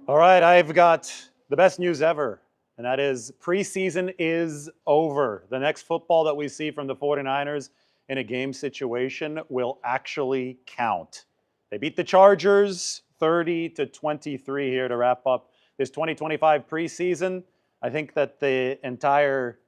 All right, I've got the best news ever, and that is preseason is over. The next football that we see from the 49ers in a game situation will actually count. They beat the Chargers 30-23 here to wrap up this 2025 preseason. I think that the entire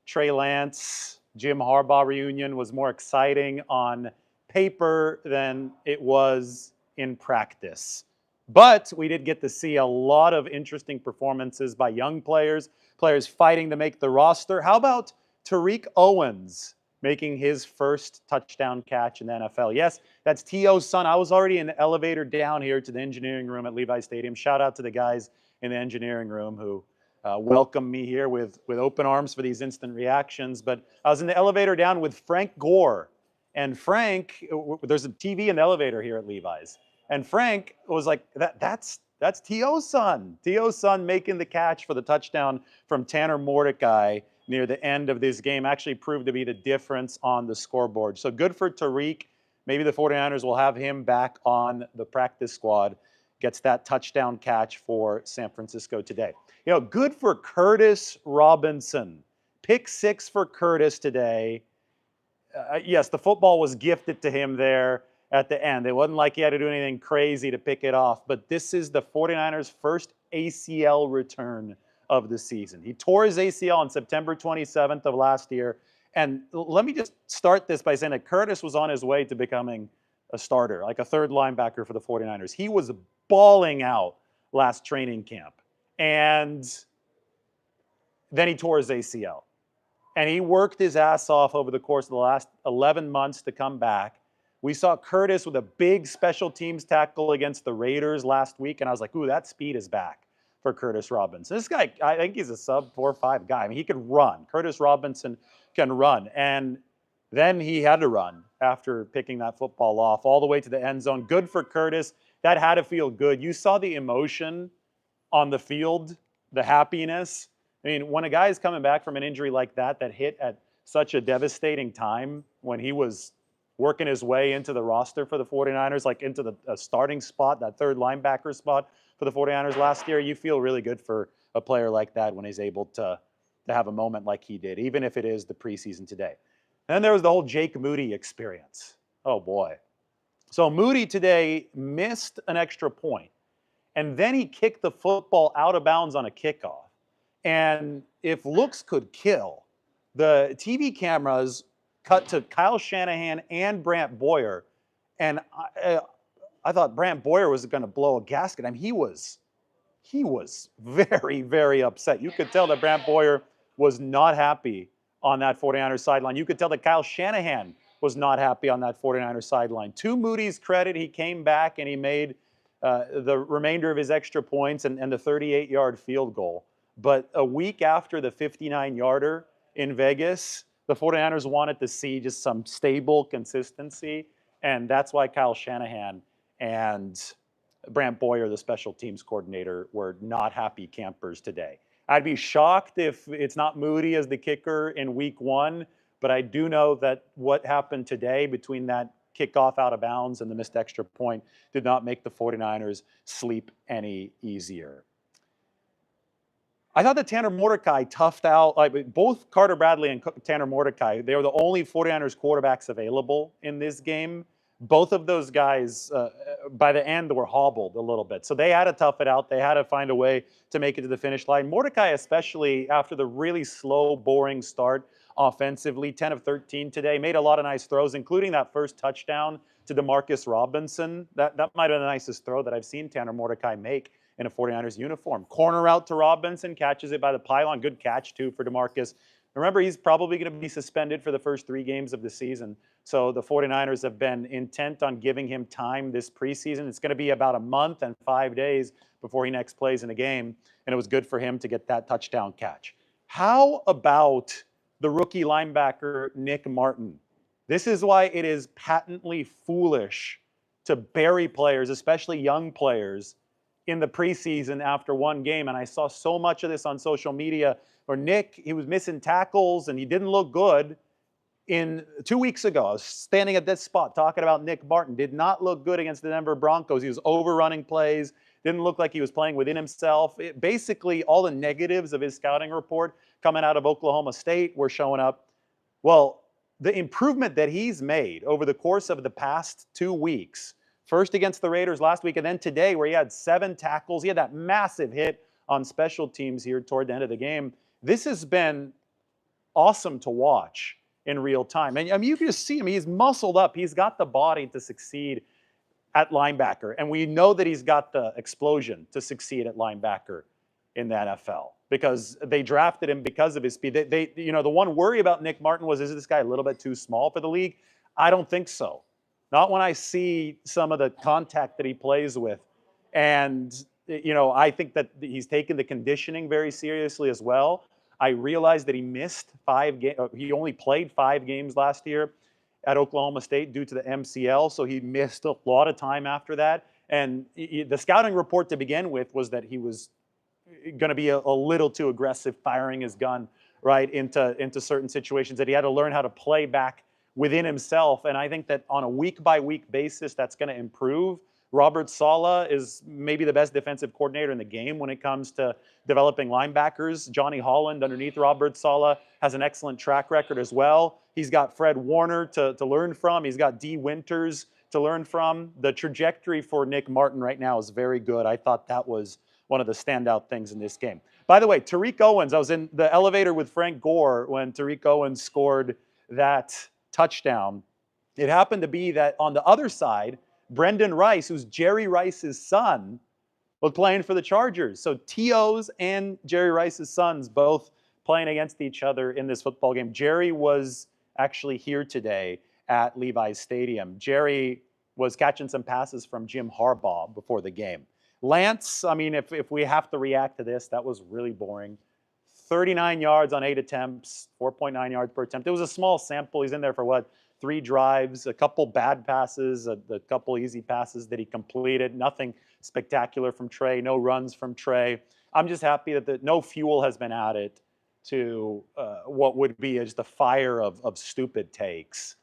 Trey Lance, Jim Harbaugh reunion was more exciting on paper than it was in practice. But we did get to see a lot of interesting performances by young players, players fighting to make the roster. How about Tariq Owens making his first touchdown catch in the NFL? Yes, that's T.O.'s son. I was already in the elevator down here to the engineering room at Levi Stadium. Shout out to the guys in the engineering room who welcomed me here with open arms for these instant reactions. But I was in the elevator down with Frank Gore. And Frank, there's a TV in the elevator here at Levi's. And Frank was like, that's T.O.'s son. T.O.'s son making the catch for the touchdown from Tanner Mordecai near the end of this game actually proved to be the difference on the scoreboard. So good for Tariq. Maybe the 49ers will have him back on the practice squad. Gets that touchdown catch for San Francisco today. Good for Curtis Robinson. Pick 6 for Curtis today. Yes, the football was gifted to him there at the end. It wasn't like he had to do anything crazy to pick it off, but this is the 49ers' first ACL return of the season. He tore his ACL on September 27th of last year. And let me just start this by saying that Curtis was on his way to becoming a starter, like a third linebacker for the 49ers. He was balling out last training camp. And then he tore his ACL. And he worked his ass off over the course of the last 11 months to come back. We saw Curtis with a big special teams tackle against the Raiders last week, and I was like, ooh, that speed is back for Curtis Robinson. This guy, I think he's a sub 4.5 guy. I mean, he could run. Curtis Robinson can run. And then he had to run after picking that football off all the way to the end zone. Good for Curtis. That had to feel good. You saw the emotion on the field, the happiness. I mean, when a guy is coming back from an injury like that hit at such a devastating time when he was working his way into the roster for the 49ers, like into the starting spot, that third linebacker spot for the 49ers last year, you feel really good for a player like that when he's able to have a moment like he did, even if it is the preseason today. And then there was the whole Jake Moody experience. Oh, boy. So Moody today missed an extra point, and then he kicked the football out of bounds on a kickoff. And if looks could kill, the TV cameras cut to Kyle Shanahan and Brant Boyer. And I thought Brant Boyer was going to blow a gasket. I mean, he was very, very upset. You could tell that Brant Boyer was not happy on that 49ers sideline. You could tell that Kyle Shanahan was not happy on that 49ers sideline. To Moody's credit, he came back and he made the remainder of his extra points and the 38-yard field goal. But a week after the 59-yarder in Vegas, the 49ers wanted to see just some stable consistency, and that's why Kyle Shanahan and Brant Boyer, the special teams coordinator, were not happy campers today. I'd be shocked if it's not Moody as the kicker in week 1, but I do know that what happened today between that kickoff out of bounds and the missed extra point did not make the 49ers sleep any easier. I thought that Tanner Mordecai toughed out, like both Carter Bradley and Tanner Mordecai, they were the only 49ers quarterbacks available in this game. Both of those guys, by the end, were hobbled a little bit. So they had to tough it out. They had to find a way to make it to the finish line. Mordecai, especially after the really slow, boring start offensively, 10 of 13 today, made a lot of nice throws, including that first touchdown to DeMarcus Robinson. That might have been the nicest throw that I've seen Tanner Mordecai make in a 49ers uniform. Corner out to Robinson, catches it by the pylon. Good catch, too, for DeMarcus. Remember, he's probably going to be suspended for the first 3 games of the season. So the 49ers have been intent on giving him time this preseason. It's going to be about a month and 5 days before he next plays in a game. And it was good for him to get that touchdown catch. How about the rookie linebacker, Nick Martin? This is why it is patently foolish to bury players, especially young players, in the preseason after 1 game. And I saw so much of this on social media where Nick, he was missing tackles and he didn't look good. 2 weeks ago, I was standing at this spot talking about Nick Martin. Did not look good against the Denver Broncos. He was overrunning plays. Didn't look like he was playing within himself. Basically, all the negatives of his scouting report coming out of Oklahoma State were showing up. Well, the improvement that he's made over the course of the past 2 weeks, first against the Raiders last week, and then today where he had 7 tackles. He had that massive hit on special teams here toward the end of the game. This has been awesome to watch in real time. And I mean, you can just see him. He's muscled up. He's got the body to succeed at linebacker. And we know that he's got the explosion to succeed at linebacker in the NFL because they drafted him because of his speed. The one worry about Nick Martin was, is this guy a little bit too small for the league? I don't think so. Not when I see some of the contact that he plays with. And, I think that he's taken the conditioning very seriously as well. I realized that he missed 5 games. He only played 5 games last year at Oklahoma State due to the MCL, so he missed a lot of time after that. And the scouting report to begin with was that he was going to be a little too aggressive, firing his gun right into certain situations, that he had to learn how to play back within himself. And I think that on a week-by-week basis, that's going to improve. Robert Saleh is maybe the best defensive coordinator in the game when it comes to developing linebackers. Johnny Holland, underneath Robert Saleh, has an excellent track record as well. He's got Fred Warner to learn from. He's got D. Winters to learn from. The trajectory for Nick Martin right now is very good. I thought that was one of the standout things in this game. By the way, Tariq Owens, I was in the elevator with Frank Gore when Tariq Owens scored that touchdown. It happened to be that on the other side, Brendan Rice, who's Jerry Rice's son, was playing for the Chargers. So T.O.'s and Jerry Rice's sons both playing against each other in this football game. Jerry was actually here today at Levi's Stadium. Jerry was catching some passes from Jim Harbaugh before the game. Lance, I mean, if we have to react to this, that was really boring. 39 yards on 8 attempts, 4.9 yards per attempt. It was a small sample. He's in there for what? 3 drives, a couple bad passes, a couple easy passes that he completed. Nothing spectacular from Trey, no runs from Trey. I'm just happy that no fuel has been added to what would be just a fire of stupid takes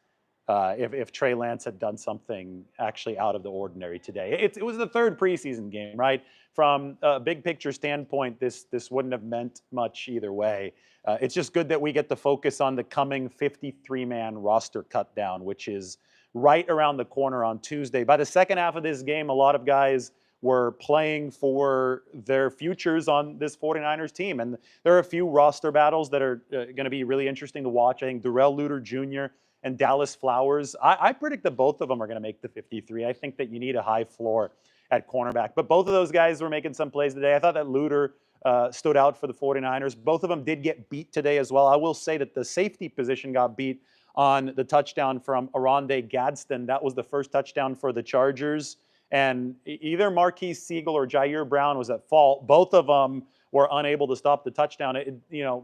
if Trey Lance had done something actually out of the ordinary today. It was the 3rd preseason game, right? From a big picture standpoint, this wouldn't have meant much either way. It's just good that we get to focus on the coming 53-man roster cut down, which is right around the corner on Tuesday. By the second half of this game, a lot of guys were playing for their futures on this 49ers team. And there are a few roster battles that are going to be really interesting to watch. I think Darrell Luter Jr. and Dallas Flowers, I predict that both of them are going to make the 53. I think that you need a high floor at cornerback. But both of those guys were making some plays today. I thought that Luter stood out for the 49ers. Both of them did get beat today as well. I will say that the safety position got beat on the touchdown from Aronde Gadsden. That was the first touchdown for the Chargers. And either Marquise Siegel or Jair Brown was at fault. Both of them were unable to stop the touchdown.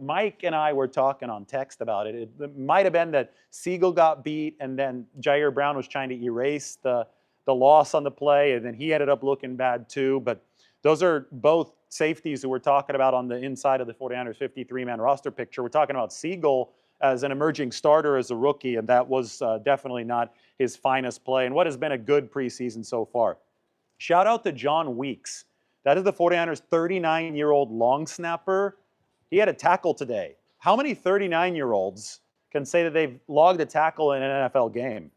Mike and I were talking on text about it. It might have been that Siegel got beat and then Jair Brown was trying to erase the loss on the play, and then he ended up looking bad too. But those are both safeties who we're talking about on the inside of the 49ers 53-man roster picture. We're talking about Siegel as an emerging starter as a rookie, and that was definitely not his finest play and what has been a good preseason so far. Shout out to John Weeks. That is the 49ers 39-year-old long snapper. He had a tackle today. How many 39-year-olds can say that they've logged a tackle in an NFL game?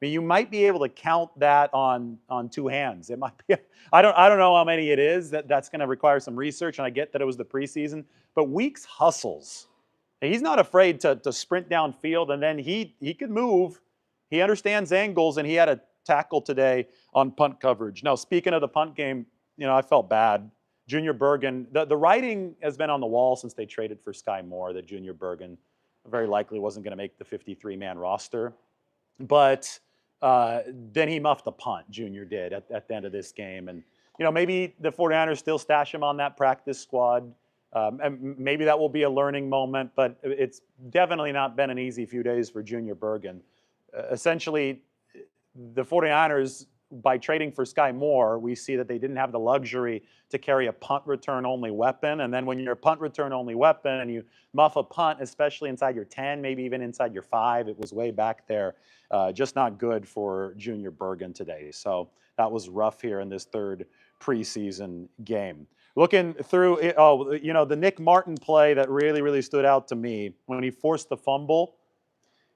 I mean, you might be able to count that on 2 hands. It might be. I don't know how many it is. That's going to require some research, and I get that it was the preseason. But Weeks hustles. He's not afraid to sprint downfield, and then he could move. He understands angles, and he had a tackle today on punt coverage. Now, speaking of the punt game, I felt bad. Junior Bergen, the writing has been on the wall since they traded for Sky Moore that Junior Bergen very likely wasn't going to make the 53-man roster. But then he muffed a punt, Junior did, at the end of this game. And, maybe the 49ers still stash him on that practice squad. And maybe that will be a learning moment, but it's definitely not been an easy few days for Junior Bergen. Essentially, the 49ers, by trading for Sky Moore, we see that they didn't have the luxury to carry a punt return only weapon. And then when you're a punt return only weapon and you muff a punt, especially inside your 10, maybe even inside your 5, it was way back there. Just not good for Junior Bergen today. So that was rough here in this third preseason game. Looking through it, oh, the Nick Martin play that really, really stood out to me when he forced the fumble.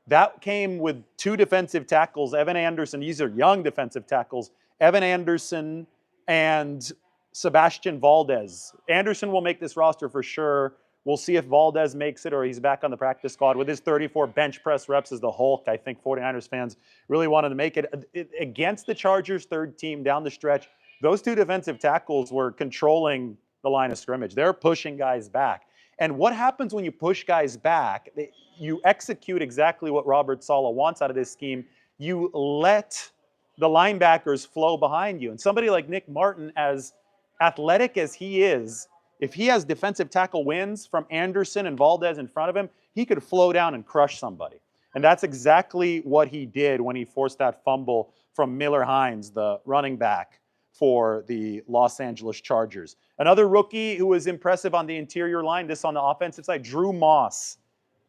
That came with two defensive tackles, Evan Anderson. These are young defensive tackles, Evan Anderson and Sebastian Valdez. Anderson will make this roster for sure. We'll see if Valdez makes it or he's back on the practice squad. With his 34 bench press reps as the Hulk, I think 49ers fans really wanted to make it. Against the Chargers' third team down the stretch, those two defensive tackles were controlling the line of scrimmage. They're pushing guys back. And what happens when you push guys back? You execute exactly what Robert Saleh wants out of this scheme. You let the linebackers flow behind you. And somebody like Nick Martin, as athletic as he is, if he has defensive tackle wins from Anderson and Valdez in front of him, he could flow down and crush somebody. And that's exactly what he did when he forced that fumble from Miller Hines, the running back for the Los Angeles Chargers. Another rookie who was impressive on the interior line, this on the offensive side, Drew Moss.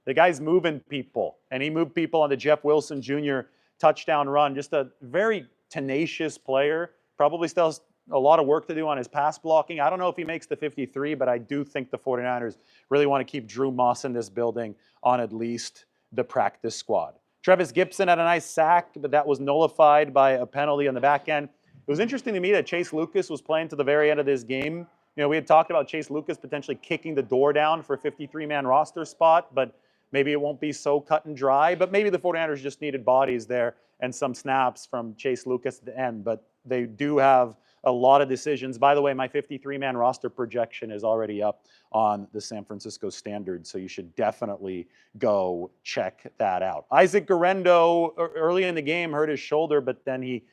The guy's moving people, and he moved people on the Jeff Wilson Jr. touchdown run. Just a very tenacious player. Probably still has a lot of work to do on his pass blocking. I don't know if he makes the 53, but I do think the 49ers really want to keep Drew Moss in this building on at least the practice squad. Trevis Gibson had a nice sack, but that was nullified by a penalty on the back end. It was interesting to me that Chase Lucas was playing to the very end of this game. We had talked about Chase Lucas potentially kicking the door down for a 53-man roster spot, but maybe it won't be so cut and dry. But maybe the 49ers just needed bodies there and some snaps from Chase Lucas at the end. But they do have a lot of decisions. By the way, my 53-man roster projection is already up on the San Francisco Standard, so you should definitely go check that out. Isaac Guerendo, early in the game, hurt his shoulder, but then he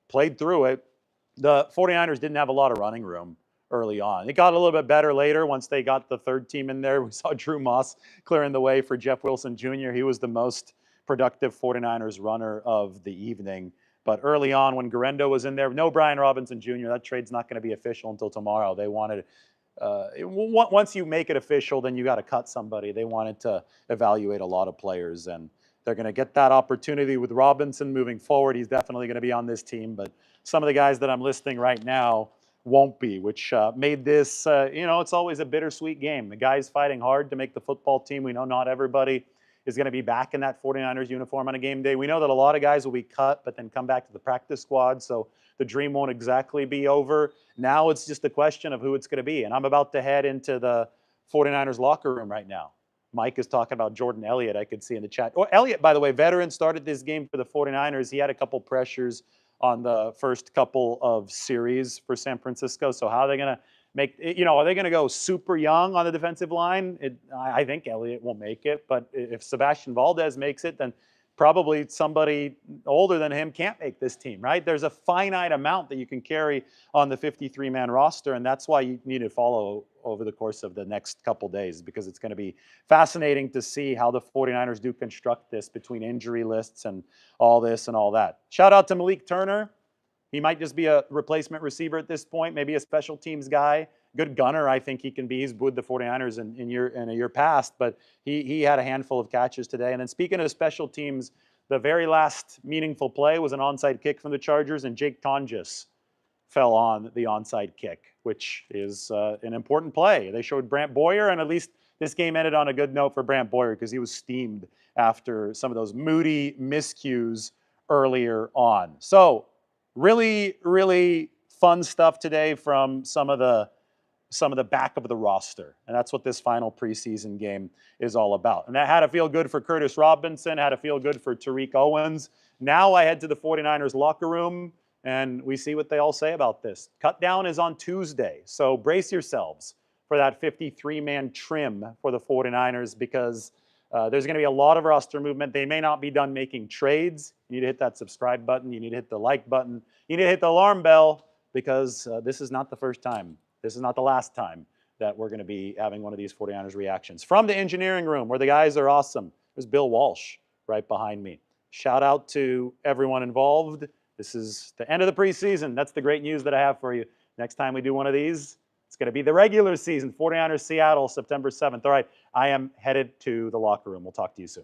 played through it. The 49ers didn't have a lot of running room early on. It got a little bit better later once they got the third team in there. We saw Drew Moss clearing the way for Jeff Wilson Jr. He was the most productive 49ers runner of the evening. But early on when Guerendo was in there, no Brian Robinson Jr., that trade's not going to be official until tomorrow. They wanted, once you make it official, then you got to cut somebody. They wanted to evaluate a lot of players, and they're going to get that opportunity with Robinson moving forward. He's definitely going to be on this team, but some of the guys that I'm listing right now won't be, which made this, it's always a bittersweet game. The guys fighting hard to make the football team. We know not everybody is going to be back in that 49ers uniform on a game day. We know that a lot of guys will be cut, but then come back to the practice squad, so the dream won't exactly be over. Now it's just a question of who it's going to be, and I'm about to head into the 49ers locker room right now. Mike is talking about Jordan Elliott, I could see in the chat. Oh, Elliott, by the way, veteran, started this game for the 49ers. He had a couple pressures on the first couple of series for San Francisco. So how are they going to make, are they going to go super young on the defensive line? I think Elliott will make it. But if Sebastian Valdez makes it, then probably somebody older than him can't make this team, right? There's a finite amount that you can carry on the 53-man roster, and that's why you need to follow over the course of the next couple days, because it's going to be fascinating to see how the 49ers do construct this between injury lists and all this and all that. Shout out to Malik Turner. He might just be a replacement receiver at this point, maybe a special teams guy. Good gunner, I think he can be. He's with the 49ers in a year past, but he had a handful of catches today. And then speaking of special teams, the very last meaningful play was an onside kick from the Chargers, and Jake Tonjes fell on the onside kick, which is an important play. They showed Brant Boyer, and at least this game ended on a good note for Brant Boyer because he was steamed after some of those Moody miscues earlier on. So really, really fun stuff today from some of the back of the roster. And that's what this final preseason game is all about. And that had to feel good for Curtis Robinson, had to feel good for Tariq Owens. Now I head to the 49ers locker room, and we see what they all say about this. Cut down is on Tuesday, so brace yourselves for that 53-man trim for the 49ers, because there's going to be a lot of roster movement. They may not be done making trades. You need to hit that subscribe button. You need to hit the like button. You need to hit the alarm bell, because this is not the first time. This is not the last time that we're going to be having one of these 49ers reactions. From the engineering room, where the guys are awesome, there's Bill Walsh right behind me. Shout out to everyone involved. This is the end of the preseason. That's the great news that I have for you. Next time we do one of these, it's going to be the regular season, 49ers Seattle, September 7th. All right, I am headed to the locker room. We'll talk to you soon.